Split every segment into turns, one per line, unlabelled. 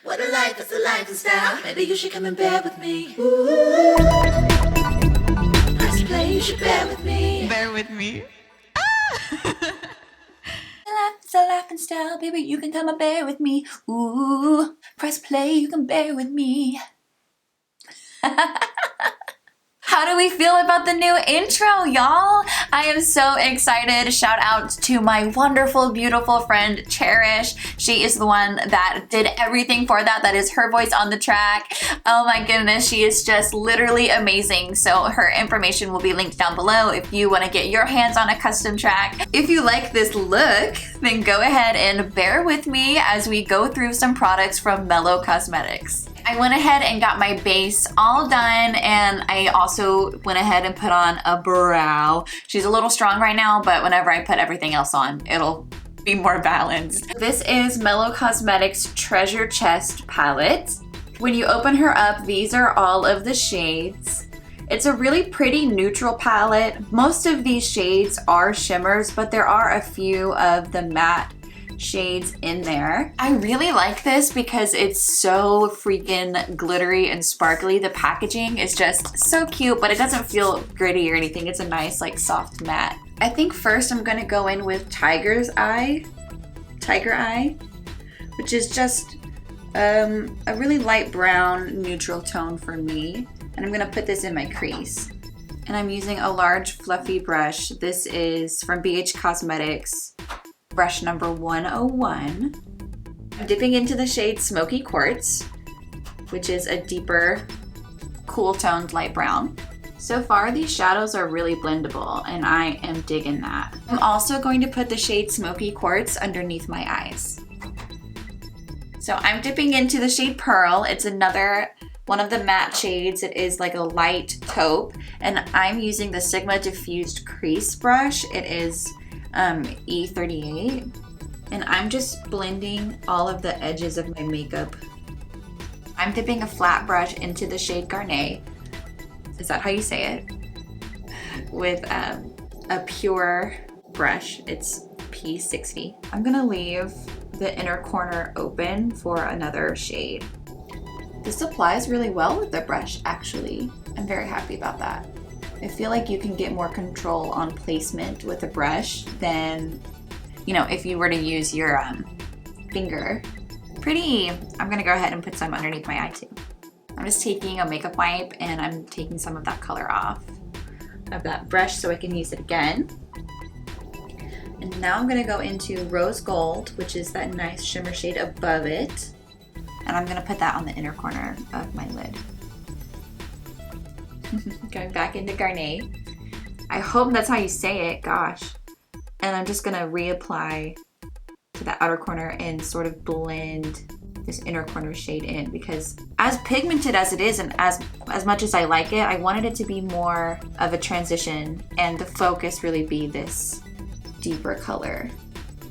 What a life, it's a life and style. Maybe you should come and bear with me. Ooh. Press play, you should bear with me.
Bear with me.
It's a life and style, baby, you can come and bear with me. Ooh, press play, you can bear with me. How do we feel about the new intro, y'all? I am so excited. Shout out to my wonderful, beautiful friend, Cherish. She is the one that did everything for that. That is her voice on the track. Oh my goodness, she is just literally amazing. So her information will be linked down below if you want to get your hands on a custom track. If you like this look, then go ahead and bear with me as we go through some products from Mellow Cosmetics. I went ahead and got my base all done, and I also went ahead and put on a brow. She's a little strong right now, but whenever I put everything else on, it'll be more balanced. This is Mellow Cosmetics Treasure Chest palette. When you open her up, these are all of the shades. It's a really pretty neutral palette. Most of these shades are shimmers, but there are a few of the matte shades in there. I really like this because it's so freaking glittery and sparkly. The packaging is just so cute, but it doesn't feel gritty or anything. It's a nice, like, soft matte. I think first I'm gonna go in with Tiger Eye, which is just a really light brown neutral tone for me. And I'm gonna put this in my crease. And I'm using a large fluffy brush. This is from BH Cosmetics, brush number 101. I'm dipping into the shade Smoky Quartz, which is a deeper, cool toned light brown. So far, these shadows are really blendable, and I am digging that. I'm also going to put the shade Smoky Quartz underneath my eyes. So I'm dipping into the shade Pearl. It's another one of the matte shades. It is like a light taupe, and I'm using the Sigma Diffused Crease brush. It is E38, and I'm just blending all of the edges of my makeup. I'm dipping a flat brush into the shade Garnet, is that how you say it, with a pure brush. It's P60. I'm gonna leave the inner corner open for another shade. This applies really well with the brush, actually. I'm very happy about that. I feel like you can get more control on placement with a brush than, you know, if you were to use your finger. Pretty. I'm gonna go ahead and put some underneath my eye too. I'm just taking a makeup wipe and I'm taking some of that color off of that brush so I can use it again. And now I'm gonna go into Rose Gold, which is that nice shimmer shade above it. And I'm gonna put that on the inner corner of my lid. Going back into Garnet. I hope that's how you say it, gosh. And I'm just gonna reapply to the outer corner and sort of blend this inner corner shade in, because as pigmented as it is and as much as I like it, I wanted it to be more of a transition and the focus really be this deeper color.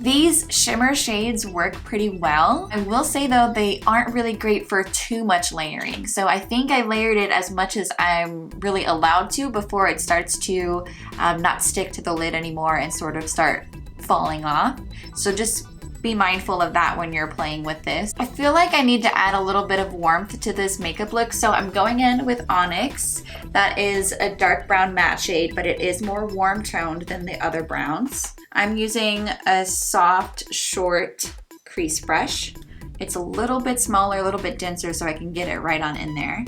These shimmer shades work pretty well. I will say though, they aren't really great for too much layering. So I think I layered it as much as I'm really allowed to before it starts to not stick to the lid anymore and sort of start falling off. So just be mindful of that when you're playing with this. I feel like I need to add a little bit of warmth to this makeup look, so I'm going in with Onyx. That is a dark brown matte shade, but it is more warm toned than the other browns. I'm using a soft, short crease brush. It's a little bit smaller, a little bit denser, so I can get it right on in there.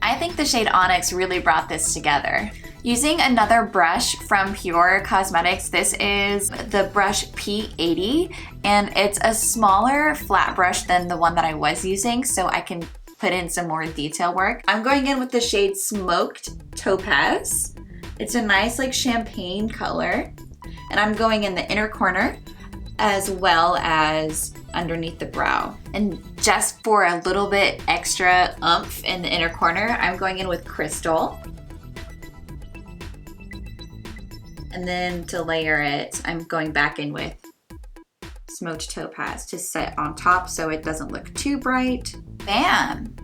I think the shade Onyx really brought this together. Using another brush from Pure Cosmetics, this is the brush P80, and it's a smaller flat brush than the one that I was using, so I can put in some more detail work. I'm going in with the shade Smoked Topaz. It's a nice, like, champagne color, and I'm going in the inner corner as well as underneath the brow. And just for a little bit extra oomph in the inner corner, I'm going in with Crystal. And then to layer it, I'm going back in with Smoked Topaz to set on top so it doesn't look too bright. Bam!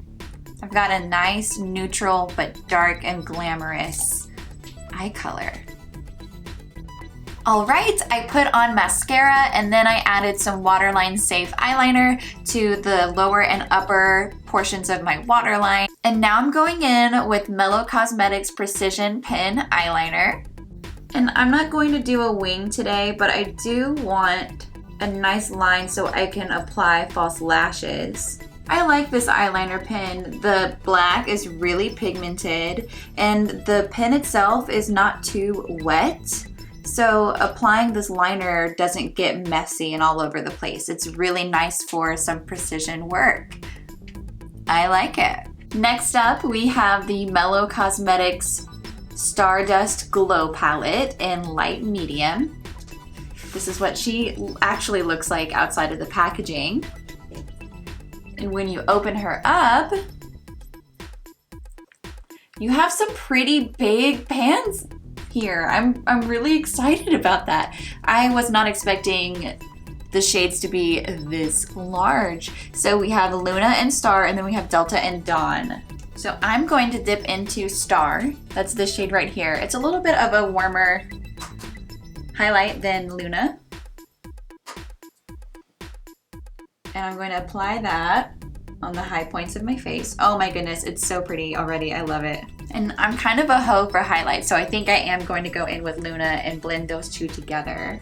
I've got a nice neutral but dark and glamorous eye color. All right, I put on mascara and then I added some waterline safe eyeliner to the lower and upper portions of my waterline. And now I'm going in with Mellow Cosmetics Precision Pen Eyeliner. And I'm not going to do a wing today, but I do want a nice line so I can apply false lashes. I like this eyeliner pen. The black is really pigmented and the pen itself is not too wet. So applying this liner doesn't get messy and all over the place. It's really nice for some precision work. I like it. Next up, we have the Mellow Cosmetics Stardust Glow Palette in light medium. This is what she actually looks like outside of the packaging. And when you open her up, you have some pretty big pans here. I'm really excited about that. I was not expecting the shades to be this large. So we have Luna and Star, and then we have Delta and Dawn. So I'm going to dip into Star. That's this shade right here. It's a little bit of a warmer highlight than Luna. And I'm going to apply that on the high points of my face. Oh my goodness, it's so pretty already. I love it. And I'm kind of a hoe for highlights, so I think I am going to go in with Luna and blend those two together.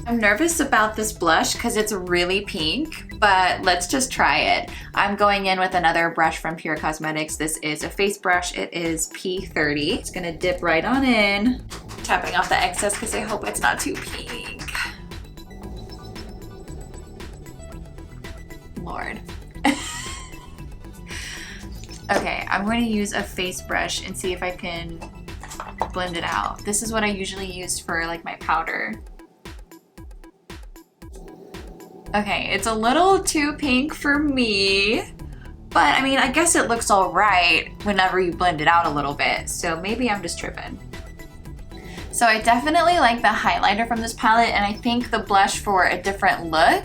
I'm nervous about this blush because it's really pink, but let's just try it. I'm going in with another brush from Pure Cosmetics. This is a face brush. It is P30. It's gonna dip right on in, tapping off the excess because I hope it's not too pink. Lord. Okay, I'm going to use a face brush and see if I can blend it out. This is what I usually use for like my powder. Okay, it's a little too pink for me, but I mean, I guess it looks all right whenever you blend it out a little bit, so maybe I'm just tripping. So I definitely like the highlighter from this palette, and I think the blush for a different look,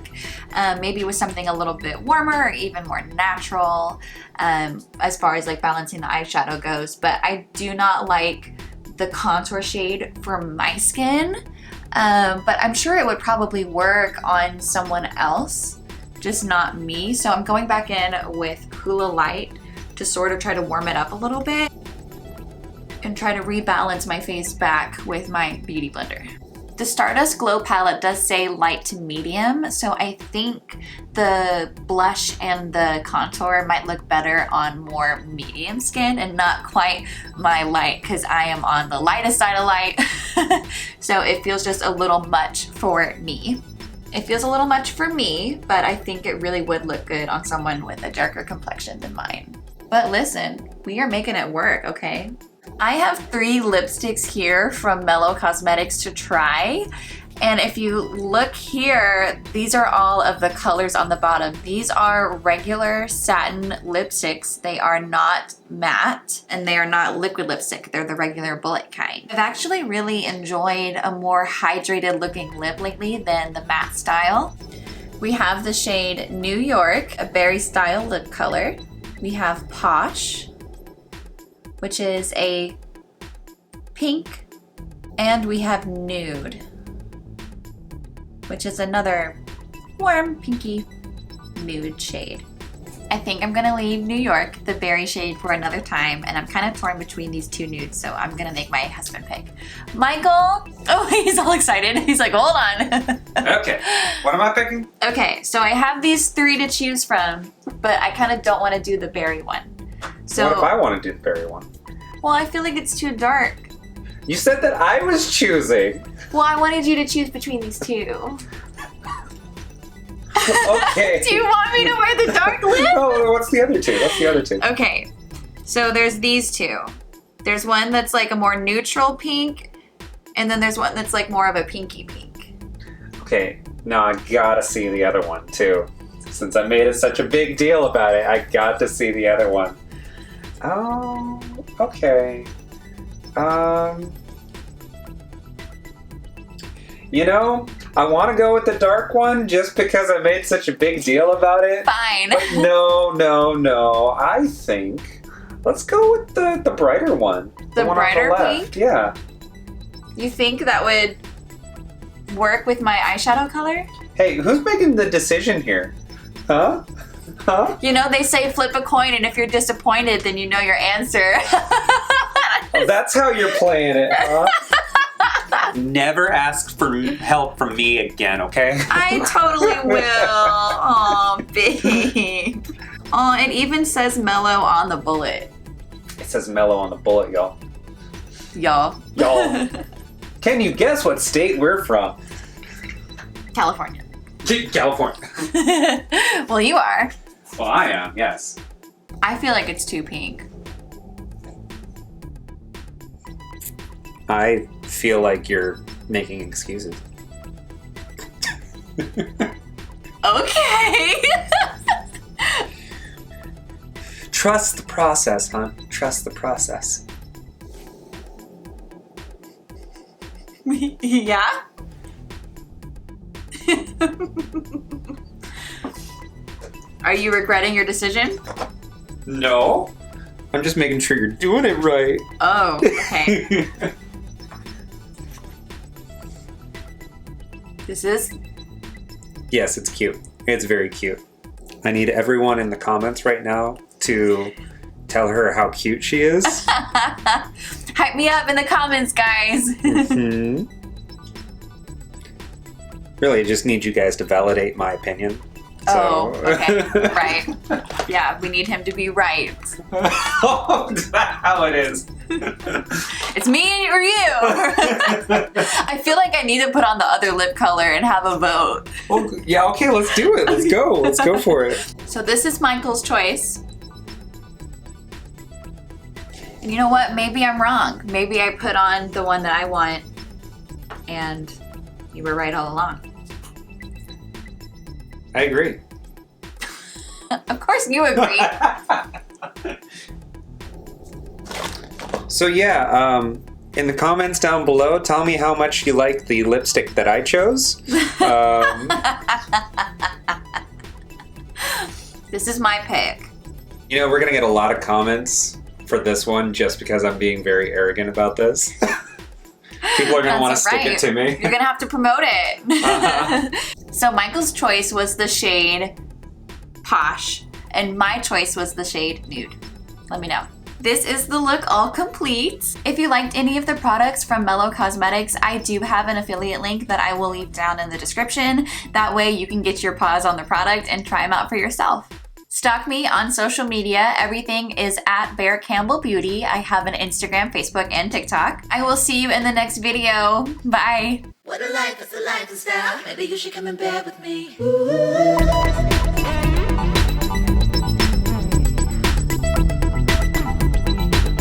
maybe with something a little bit warmer or even more natural, as far as like balancing the eyeshadow goes, but I do not like the contour shade for my skin. But I'm sure it would probably work on someone else, just not me. So I'm going back in with Hoola Light to sort of try to warm it up a little bit and try to rebalance my face back with my beauty blender. The Stardust Glow Palette does say light to medium, so I think the blush and the contour might look better on more medium skin and not quite my light, because I am on the lightest side of light. So it feels just a little much for me. It feels a little much for me, but I think it really would look good on someone with a darker complexion than mine. But listen, we are making it work, okay? I have 3 lipsticks here from Mellow Cosmetics to try. And if you look here, these are all of the colors on the bottom. These are regular satin lipsticks. They are not matte and they are not liquid lipstick. They're the regular bullet kind. I've actually really enjoyed a more hydrated looking lip lately than the matte style. We have the shade New York, a berry style lip color. We have Posh, which is a pink, and we have Nude, which is another warm pinky nude shade. I think I'm gonna leave New York, the berry shade, for another time, and I'm kind of torn between these 2 nudes, so I'm gonna make my husband pick. Michael! Oh, he's all excited. He's like, hold on.
Okay, what am I picking?
Okay, so I have these 3 to choose from, but I kind of don't want to do the berry one. So,
what if I want to do the berry one?
well, I feel like it's too dark.
You said that I was choosing.
Well, I wanted you to choose between these 2.
Okay.
Do you want me to wear the dark lip?
Oh, what's the other 2? What's the other 2?
Okay, so there's these 2. There's one that's like a more neutral pink, and then there's one that's like more of a pinky pink.
Okay, now I gotta see the other one too. Since I made it such a big deal about it, I got to see the other one. Oh, okay. You know, I want to go with the dark one just because I made such a big deal about it.
Fine.
But no. I think let's go with the brighter one.
The
one
brighter
on the left.
pink?
Yeah.
You think that would work with my eyeshadow color?
Hey, who's making the decision here? Huh? Huh?
You know, they say flip a coin, and if you're disappointed, then you know your answer.
That's how you're playing it, huh? Never ask for help from me again, okay?
I totally will. Aw, babe. Oh, it even says mellow on the bullet.
It says mellow on the bullet, y'all.
Y'all.
Y'all. Can you guess what state we're from?
California.
California.
Well, you are.
Well, I am, yes.
I feel like it's too pink.
I feel like you're making excuses.
Okay.
Trust the process, hon. Trust the process.
Yeah? Are you regretting your decision?
No. I'm just making sure you're doing it right.
Oh, okay. This is...
Yes, it's cute. It's very cute. I need everyone in the comments right now to tell her how cute she is.
Hype me up in the comments, guys.
Mhm. Really, I just need you guys to validate my opinion.
Oh,
So-
okay. Right. Yeah, we need him to be right.
Oh, is that how it is?
It's me or you. I feel like I need to put on the other lip color and have a vote.
Well, yeah, okay, let's do it. Let's go. Let's go for it.
So this is Michael's choice. And you know what? Maybe I'm wrong. Maybe I put on the one that I want and you were right all along.
I agree.
Of course you agree.
So yeah, in the comments down below, tell me how much you like the lipstick that I chose.
This is my pick.
You know, we're gonna get a lot of comments for this one just because I'm being very arrogant about this. People are gonna want to stick it to me.
You're gonna have to promote it. So Michael's choice was the shade Posh, and my choice was the shade Nude. Let me know. This is the look all complete. If you liked any of the products from Mellow Cosmetics, I do have an affiliate link that I will leave down in the description. That way you can get your paws on the product and try them out for yourself. Stalk me on social media. Everything is at Bear Campbell Beauty. I have an Instagram, Facebook, and TikTok. I will see you in the next video. Bye.
What a life is a lifestyle. Maybe you should come in bed with me.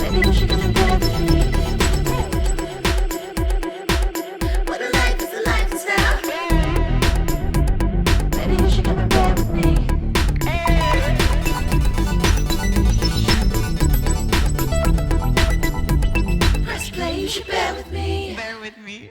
Maybe you should come in bed with me. What a life is a lifestyle. Maybe you should come in bed with me. Press play, you should bear with me.
Bear with me.